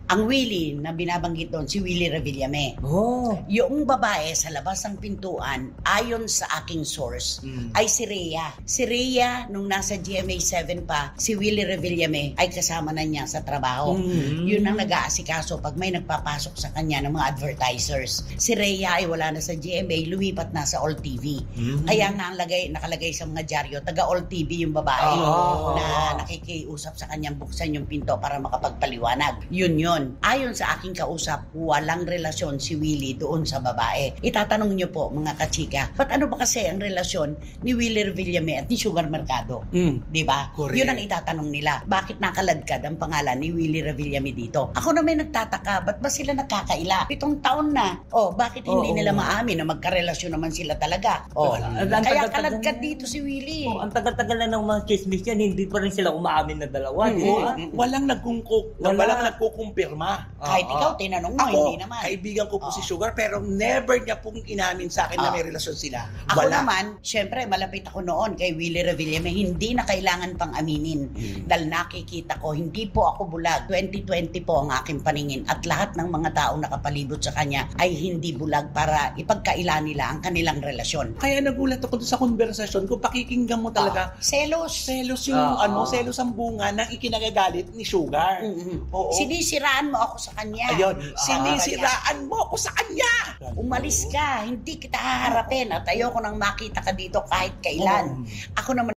Ang Willie na binabanggit doon, si Willie Revillame. Yung babae sa labas ng pintuan, ayon sa aking source, ay si Rhea. Si Rhea, nung nasa GMA 7 pa, si Willie Revillame ay kasama na niya sa trabaho. Yun ang nag-aasikaso pag may nagpapasok sa kanya ng mga advertisers. Si Rhea ay wala na sa GMA, lumipat na sa All TV. Kaya nga nakalagay sa mga dyaryo, taga All TV yung babae na nakikiusap sa kanyang buksan yung pinto para makapagpaliwanag. Yun. Ayon sa aking kausap, walang relasyon si Willie doon sa babae. Itatanong niyo po, mga kachika, ba't ano ba kasi ang relasyon ni Willie Revillame at ni Sugar Mercado? Diba? Yun ang itatanong nila. Bakit nakaladkad ang pangalan ni Willie Revillame dito? Ako na may nagtataka, ba't ba sila nagkakaila? 7 taon na. Bakit hindi nila maamin na magkarelasyon naman sila talaga? Kaya kaladkad dito si Willie. Ang tagal-tagal na ng mga chismis yan, hindi pa rin sila umaamin na dalawa. Walang nagkukumpirma. Kahit ikaw, tinanong mo, Ako, hindi naman. kaibigan ko po si Sugar, pero never niya pong inamin sa akin na may relasyon sila. Ako naman, syempre, malapit ako noon kay Willie Revillame, hindi na kailangan pang aminin. Dahil nakikita ko, hindi po ako bulag. 2020 po ang aking paningin at lahat ng mga taong nakapalibot sa kanya ay hindi bulag para ipagkaila nila ang kanilang relasyon. Kaya nagulat ako sa konversasyon kung pakikinggan mo talaga. Selos. Selos yung selos ang bunga ng ikinagagalit ni Sugar. Sinisiraan mo ako sa kanya. Ayun, sinisiraan mo ako sa kanya. Umalis ka, hindi kita haharapin at ayoko nang makita ka dito kahit kailan. Ako naman